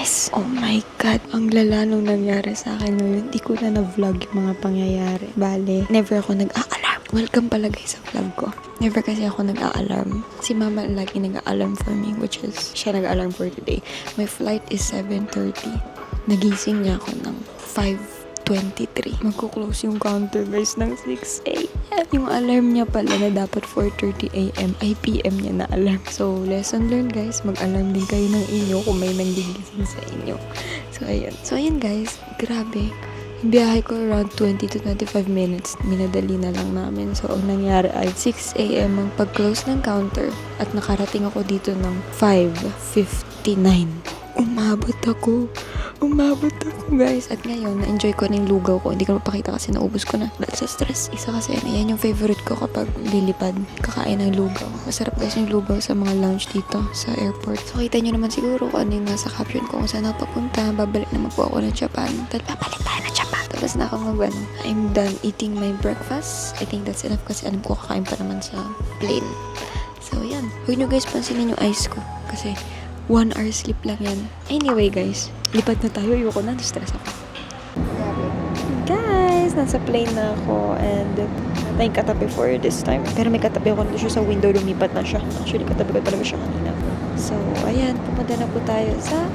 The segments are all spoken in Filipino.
Guys, oh my God. Ang lala nung nangyari sa akin ngayon. Di ko na na-vlog yung mga pangyayari. Bale, never ako nag-a-alarm. Welcome pala guys sa vlog ko. Never kasi ako nag-a-alarm. Si mama lagi nag-a-alarm for me, which is, siya nag-a-alarm for today. My flight is 7:30. Nagising niya ako ng 5:23. Magko-close yung counter guys ng 6 a.m. Yung alarm niya pala na dapat 4:30 a.m. ay PM niya na alarm. So, lesson learned guys. Mag-alarm din kayo ng inyo kung may nanggigising sa inyo. So, ayun. So, ayun guys. Grabe. Yung biyahe ko around 20 to 25 minutes. Minadali na lang namin. So, ang nangyari ay 6 a.m. ang pag-close ng counter. At nakarating ako dito ng 5:59. Umabot ako guys. At ngayon, na-enjoy ko na yung lugaw ko. Hindi ko mapakita kasi naubos ko na. Dahil sa stress, isa kasi yan yung favorite ko kapag lilipad, kakain ng lugaw. Masarap guys yung lugaw sa mga lounge dito sa airport. So, kita nyo naman siguro kung ano yung nasa caption ko kung saan ako papunta. Babalik naman po ako ng Japan. Dahil babalik tayo ng Japan. Tapos na ako I'm done eating my breakfast. I think that's enough kasi alam ko kakain pa naman sa plane. So, yan. Huwag nyo guys pansinin yung eyes ko. Kasi 1 hour sleep lang yan. Anyway guys, lipad na tayo. Ayoko na, stress ako. Guys, nasa plane na ako and tayong katabi for this time. Pero may katabi ako nito siya sa window, lumipat na siya. Actually, katabi ko talaga siya kanina. So, ayan, pumunta na po tayo sa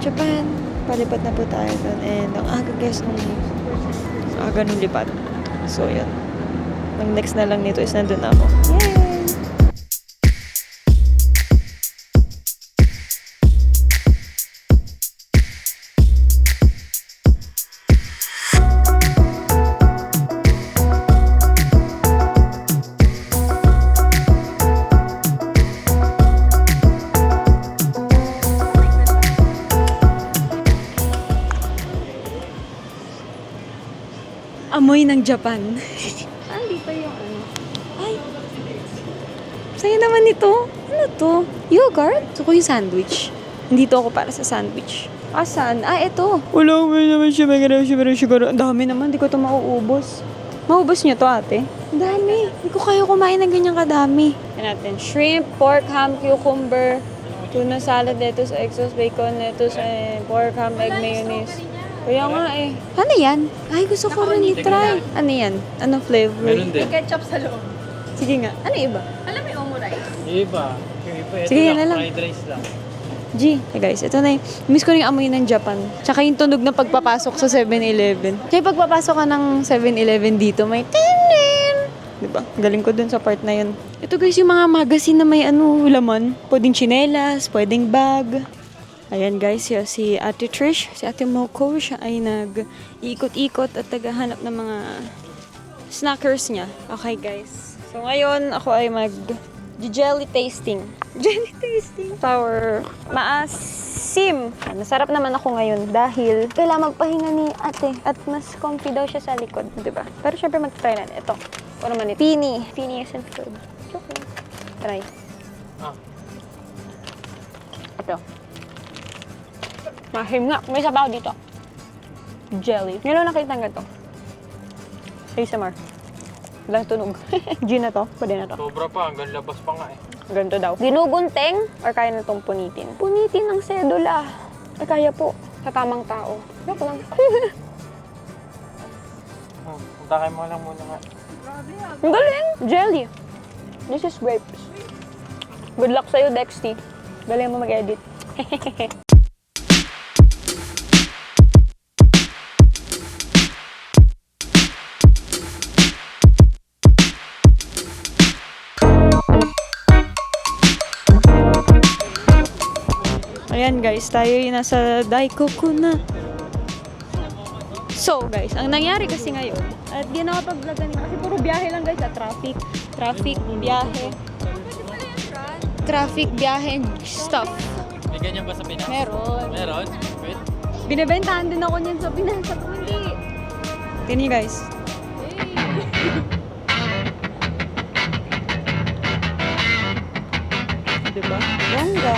Japan. Palipad na po tayo doon. And ang aga guys nung lipad. So, ayan. Ang next na lang nito is nandun na ako. Yay! Amoy ng Japan. Dito yung ano. Ay! Sa'yo naman ito. Ano to? Yogurt? Gusto ko yung sandwich. Nandito ako para sa sandwich. Asan? Ito. Wala ko naman siya. Ang dami naman. Hindi ko ito mauubos. Maubos niyo to ate? Ang dami. Hindi ko kaya kumain ng ganyang kadami. Yan natin. Shrimp, pork, ham, cucumber, tuna salad, lettuce, exhaust, bacon, lettuce, pork, ham, egg, mayonnaise. Kaya nga eh. Ano yan? Ay, gusto ko rin i-try. Ano yan? Anong flavor? Meron din. May ketchup sa loob. Sige nga. Ano iba? Alam mo yung omurice? Iba. Yung iba, ito Sige, yan lang, na lang. fried rice lang. Hey guys, ito na miss ko na yung amoy ng Japan. Tsaka yung tunog na pagpapasok sa 7-Eleven. Kaya pagpapasok ka ng 7-Eleven dito, may tin-tin. Diba? Galing ko dun sa part na yun. Ito guys, yung mga magazine na may laman. Pwedeng tsinelas, pwedeng bag. Ayan guys, si Ate Trish, si Ate Moko, siya ay nag-iikot-ikot at tagahanap ng mga snackers niya. Okay guys. So ngayon, ako ay jelly tasting. Jelly tasting. Sour. Maasim. Masarap naman ako ngayon dahil kailangan magpahinga ni ate at mas comfy daw siya sa likod. Diba? Pero syempre mag-try na. Ito. Ano naman ito? Pini. Pini isn't food. Okay. Try. Ito. Mahim nga. May sabaw dito. Jelly. Ngayon lang nakita nga ito. ASMR. Walang tunog. G na to. Pwede na to. Sobra pa, hanggang labas pa nga eh. Ganito daw. Ginugunting or kaya na itong punitin? Punitin ng sedula. Ay, kaya po. Sa tamang tao. Joke lang. Puntakay mo lang muna nga. Ang galing! Jelly. This is grapes. Good luck sa'yo, Dexty. Galing mo mag-edit. Ayan guys, tayo yung nasa Daikoku na. So guys, ang nangyari kasi ngayon, at di na nakapag-vlog kanina kasi puro biyahe lang guys, traffic, biyahe. Traffic, biyahe, and stuff. May ganyan ba sa Pinas? Meron. Meron? Wait. Binibentahan din ako niyan sa Pinas, sa Puli. Tingnan guys. Diba? Ganda.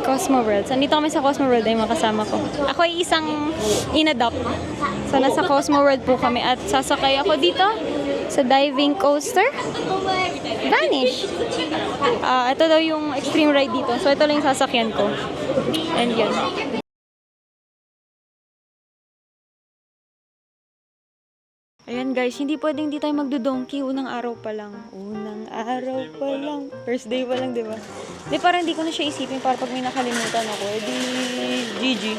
Cosmo World. So, nandito kami sa Cosmo World ay mga kasama ko. Ako ay isang in-adopt. So, nasa Cosmo World po kami at sasakay ako dito sa diving coaster. Vanish! Ito daw yung extreme ride dito. So, ito lang yung sasakyan ko. And yun. Ayan guys, hindi pwedeng hindi tayo magdodonky. Unang araw pa lang. First day pa lang, di ba? Di, parang hindi ko na siya isipin para pag may nakalimutan ako. Di, GG.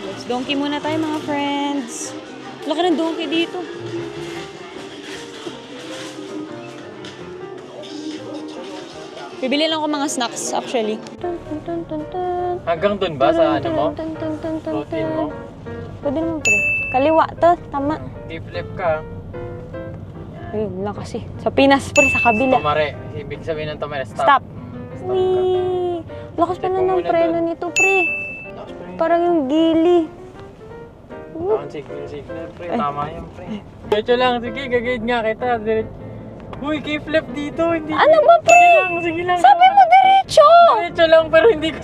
Let's donkey muna tayo mga friends. Laki ng donkey dito. Bibili lang ako mga snacks actually. Hanggang dun ba sa ano mo? Routine mo? Pwede naman pre. Kaliwa to, tama. I-flip ka. Ayun lang kasi. Sa Pinas pre, sa kabila. Tumare. Ibig sabihin ng tumare. Stop. Stop. Stop ka. Wee! Lakas pa Check na mo ng muna preno dun. nito pre. Lakas pa rin. Parang yung gili. Ang signal, pre. Tama yan, pre. Diretso lang. Sige, gagawin nga kita. Diretso. Uy, flip dito. Hindi. Ano ba pre? Sige lang. Sabi mo diretso! Diretso lang, pero hindi ko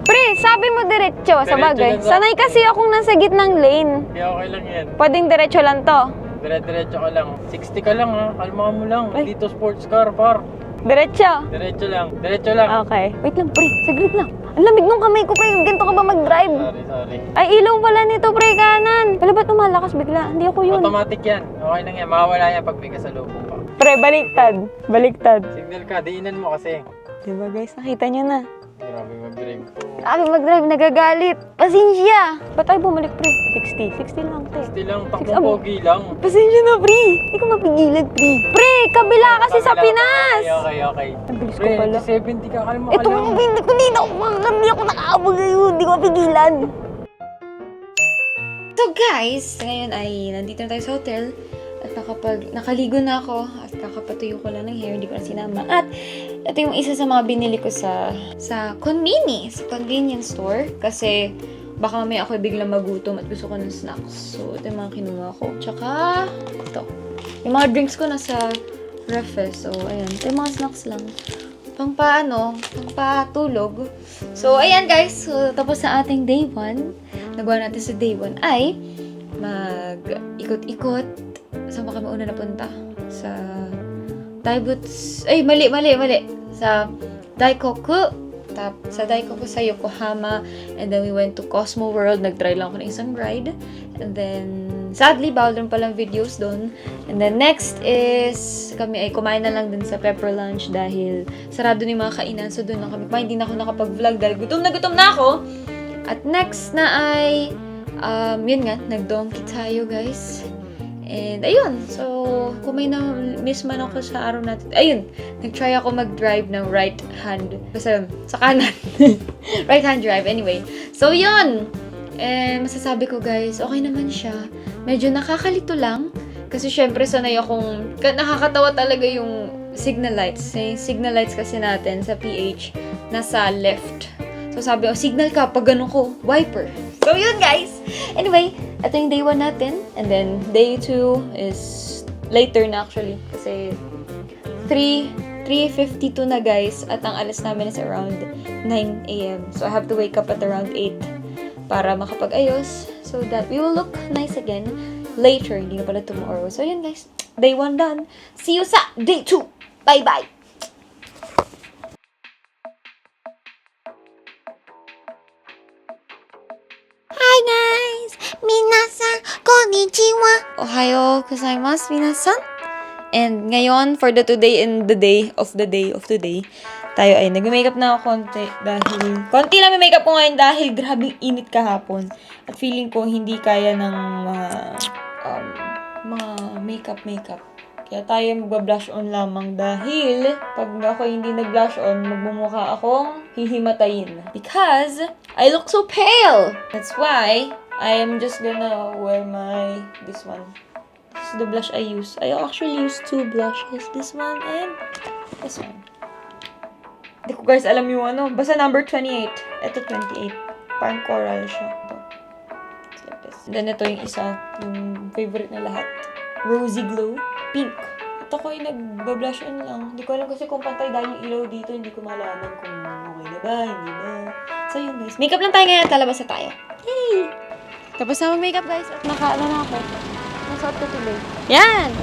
Pre, sabi mo diretso. Sa Diretso bagay. lang, Sanay kasi akong nasa gitnang lane. Kaya okay lang yan. Pwedeng diretso lang to. Diretso ka lang. 60 ka lang ha. Kalma mo lang. Ay. Dito sports car, par. Diretso. Diretso lang. Diretso lang. Okay. Wait lang, pre. Saglit lang. Ang lamig nung kamay ko, pre. Ganito ka ba mag-drive? Sorry. Ay, ilaw pala nito, pre. Kanan. Wala ba't lumalakas bigla? Hindi ako yun. Automatic yan. Okay lang yan. Mawawala yan pag may kasalubong ka. Pre, baliktad. Baliktad. Signal ka. Diinan mo kasi. Diba guys, nakita nyo na. Grabe mag-drive ko. Sabi mag-drive, nagagalit. Pasensya. Ba't tayo bumalik, pre? 60. 60 lang, te. Still lang. Six- Takbo pogi lang. Pasensya na, pre. Hindi ko mapigilan, pre. Pre, kabila kasi sa Pinas. Okay. Ang bilis ko Pre, pala. 70 ka. Kalma ka Ito, lang. hindi ako nakaabog ngayon. Hindi ko mapigilan. So guys, ngayon ay nandito na tayo sa hotel. At nakaligo na ako at kakapatuyo ko lang ng hair, hindi ko na sinama. At ito yung isa sa mga binili ko sa Conmini, sa convenience store. Kasi baka mamaya ako biglang magutom at gusto ko ng snacks. So ito yung mga kinuha ko. Tsaka ito. Yung mga drinks ko nasa ref eh. So ayan, ito yung mga snacks lang. Pangpatulog. So ayan guys, so tapos na ating day 1. Nagawa natin sa day 1 ay mag-ikot-ikot. Saan ba kami una napunta? Sa Taibuts. Ay, mali. Sa Daikoku. Sa Daikoku sa Yokohama. And then we went to Cosmo World. Nag-try lang ako ng isang ride. And then, sadly, bawal rin palang videos doon. And then next is, kami ay kumain na lang dun sa Pepper Lunch dahil sarado na yung mga kainan. So doon lang kami. Hindi na ako nakapag-vlog dahil gutom na ako. At next na ay, yun nga, nag-donkey tayo guys. And ayun, so kung may na-miss man ako sa araw natin, ayun, nag-try ako mag-drive ng right hand, kasi sa kanan, right hand drive, anyway. So yun, masasabi ko guys, okay naman siya. Medyo nakakalito lang, kasi syempre sanay akong, nakakatawa talaga yung signal lights. Yung signal lights kasi natin sa PH, nasa left. So sabi ko, signal ka, pag ganun ko, wiper. So yun guys, anyway, ito yung day 1 natin. And then, day 2 is later na actually. Kasi 3:52 na guys. At ang alas namin is around 9 a.m. So I have to wake up at around 8 para makapag-ayos. So that we will look nice again later. Hindi na pala tomorrow. So yun guys, day 1 done. See you sa day 2. Bye-bye! Hi guys! Minasan, konnichiwa! Ohayo gozaimasu, minasan! And ngayon, for the today and the day of today, tayo ay nag-makeup na ako konti lang may makeup ko ngayon dahil grabing init kahapon. At feeling ko hindi kaya ng mga makeup. Kaya tayo magba-blush on lamang dahil pag ako hindi nag-blush on, magbumukha akong hihimatayin. Because I look so pale! That's why I am just gonna wear this one. This is the blush I use. I actually use 2 blushes. This one and this one. Hindi ko guys alam yung basta number 28. Ito 28. Parang coral siya. Ito. It's like this. And then ito yung isa, yung favorite na lahat. Rosy Glow. Pink. At ako ay nag-blush on lang. Hindi ko alam kasi kung pantay dahil yung ilaw dito, hindi ko malaman kung okay na ba, hindi na. So yun guys, makeup lang tayo ngayon, talabas na tayo. Yay! Tapos na mag-makeup guys, at naka-ano na ako. Nasuot ko today. Yan!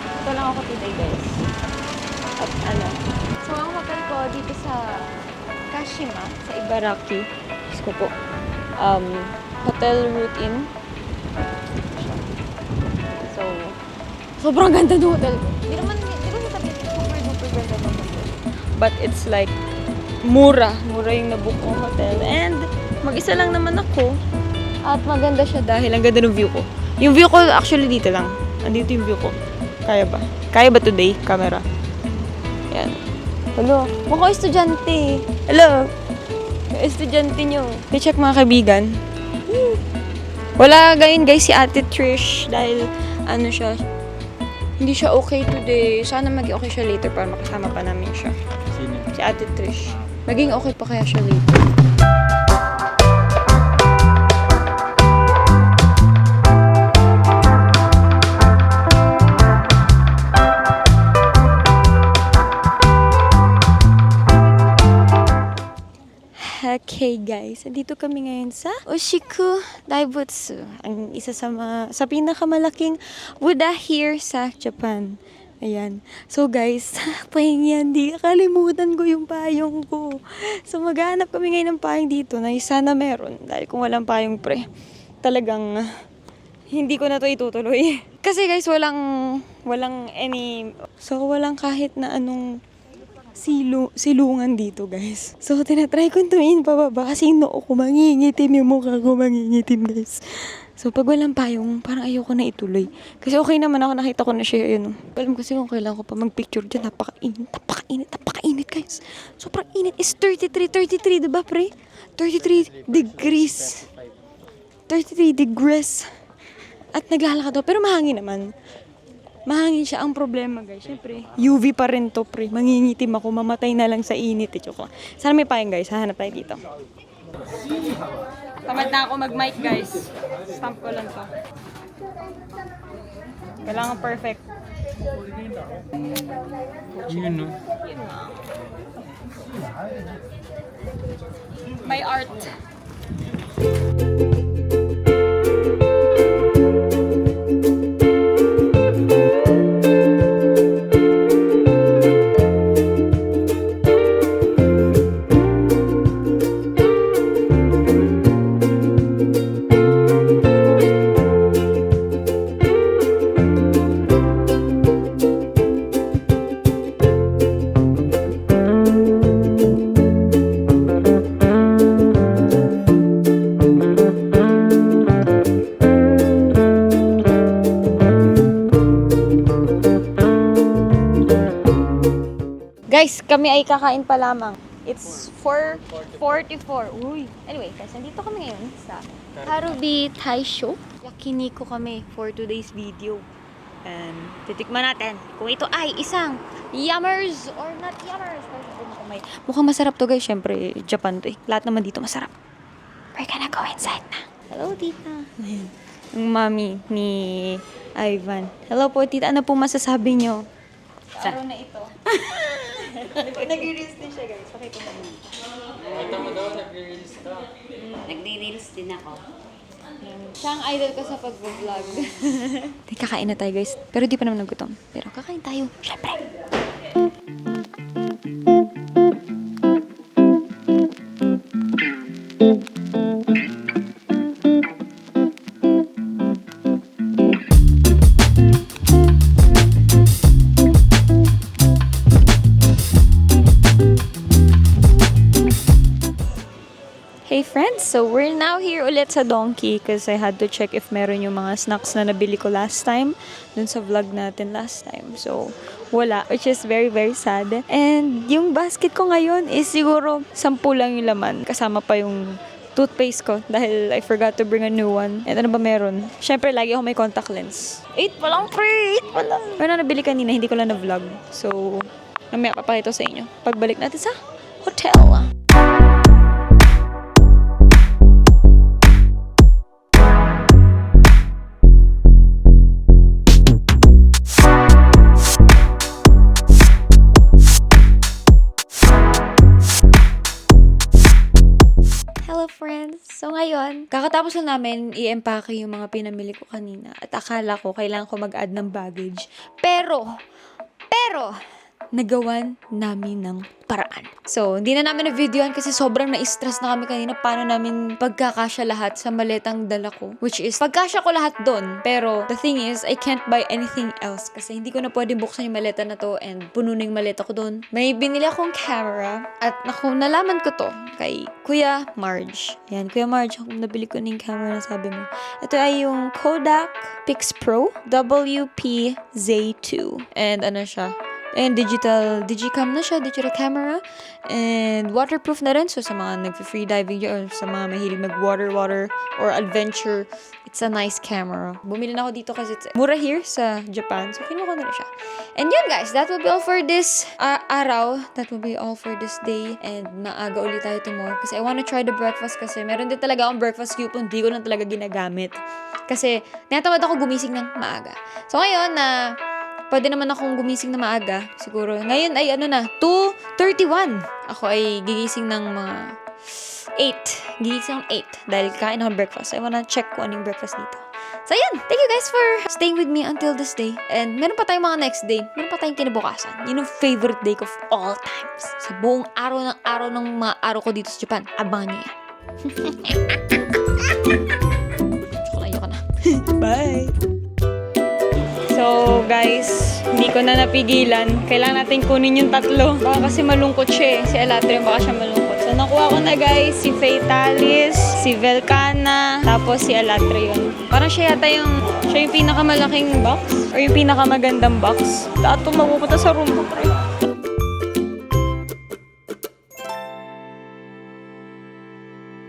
Ito lang ako today guys. At ano. So ang hotel ko dito sa Kashima, sa Ibaraki. Diyos ko po. Hotel Route Inn. So, sobrang ganda ng hotel ko. Hindi ko sasabihin super duper ganda ng hotel. But it's like, mura. Mura yung nabook kong hotel. And, mag-isa lang naman ako. At maganda siya dahil ang ganda ng view ko. Yung view ko actually dito lang. Andito yung view ko. Kaya ba? Kaya ba today? Camera. Yan. Hello. Mukha estudyante. Hello. Estudyante nyo. I-check mga kaibigan. Wala gayon guys si Ate Trish dahil ano siya, hindi siya okay today. Sana maging okay siya later para makasama pa namin siya. Sino? Si Ate Trish. Maging okay pa kaya siya later. Okay guys, andito kami ngayon sa Oshiku Daibutsu. Ang isa sa pinakamalaking Buddha here sa Japan. Ayan. So guys, pahingian, di kalimutan ko yung payong ko. So maghanap kami ngayon ng payong dito na sana meron. Dahil kung walang payong pre, talagang hindi ko na to itutuloy. Kasi guys, walang kahit na anong silungan dito guys. So tinatry ko tumingin pababa kasi yung noo ko mangingitim, yung mukha ko mangingitim guys. So pag walang payong, parang ayoko na ituloy. Kasi okay naman ako, nakita ko na siya yun. Alam kasi kung kailangan ko pa magpicture dyan, napakainit guys. Sobrang init is 33 diba pre? 33 degrees. 33 degrees. At naglalakad ako, pero mahangin naman. Mahangin siya. Ang problema guys, syempre, UV pa rin to pre. Mangingitim ako, mamatay na lang sa init. Joke. Sana may payong guys, hahanap tayo dito. Tamad na ako mag-mic guys. Stamp ko lang to. Kailangan perfect. Yun no? My art. Guys, kami ay kakain pa lamang. It's 4:44. Uy. Anyway, guys, nandito kami ngayon sa Harubi Taisho. Yakiniko kami for today's video. And titikman natin kung ito ay isang yummers or not yummers. Mukhang masarap to guys. Siyempre, Japan to eh. Lahat naman dito masarap. We're gonna go inside na. Hello, tita. Ayan. Ang mami ni Ivan. Hello po, tita. Ano po masasabi nyo? Sa araw na ito. Nag-reels din siya guys. Pakita mo. Ito mo daw, nag-release ka. Nagre-reels din ako. Siya ang idol ko sa pag-vlog. Kakain na tayo guys. Pero di pa naman nagutom. Pero kakain tayo. Syempre. Hey friends, so we're now here ulit sa Donkey because I had to check if meron yung mga snacks na nabili ko last time dun sa vlog natin last time. So, wala, which is very very sad. And yung basket ko ngayon is siguro 10 lang yung laman. Kasama pa yung toothpaste ko dahil I forgot to bring a new one. And ano ba meron? Syempre, lagi ako may contact lens. 8 pa lang, pre! 8 pa lang! Meron na nabili kanina, hindi ko lang na-vlog. So, mamaya papakita sa inyo. Pagbalik natin sa hotel. Hello friends! So ngayon, kakatapos na namin i-empake yung mga pinamili ko kanina at akala ko kailangan ko mag-add ng baggage. Pero, nagawan namin ng paraan. So, hindi na namin na-videoan kasi sobrang na-stress na kami kanina paano namin pagkakasya lahat sa maletang dala ko. Which is, pagkasya ko lahat doon. Pero, the thing is, I can't buy anything else kasi hindi ko na pwede buksan yung maleta na to and puno na yung maleta ko doon. May binili akong camera at naku, nalaman ko to kay Kuya Marge. Yan, Kuya Marge, nabili ko na yung camera na sabi mo. Ito ay yung Kodak Pix Pro WP-Z2. And ano siya? And digicam na siya, digital camera. And waterproof na rin. So, sa mga nag-free diving or sa mga mahilig mag-water or adventure, it's a nice camera. Bumili na ako dito kasi it's mura here sa Japan. So, kinuha ko na rin siya. And yun guys, that will be all for this araw. That will be all for this day. And maaga ulit tayo tomorrow. Kasi I wanna try the breakfast kasi meron din talaga akong breakfast coupon. Hindi ko lang talaga ginagamit. Kasi natamad ako gumising ng maaga. So, ngayon na pwede naman akong gumising na maaga. Siguro. Ngayon ay 2:31. Ako ay gigising ng mga 8. Gigising ng 8. Dahil kain ako ng breakfast. I wanna check kung anong breakfast dito. So, yun. Thank you guys for staying with me until this day. And meron pa tayong mga next day. Meron pa tayong kinabukasan. Yun ang favorite day ko of all times. Sa buong araw ng mga araw ko dito sa Japan. Abangan niyo yan. Ayoko na. Bye! So, guys, hindi ko na napigilan. Kailangan natin kunin yung tatlo. Baka kasi malungkot siya eh. Si Elatrio, baka siya malungkot. So, nakuha ko na guys, si Fatalis, si Velcana, tapos si Elatrio. Parang siya yata yung pinakamalaking box or yung pinakamagandang box. Dato mapupunta sa room ko.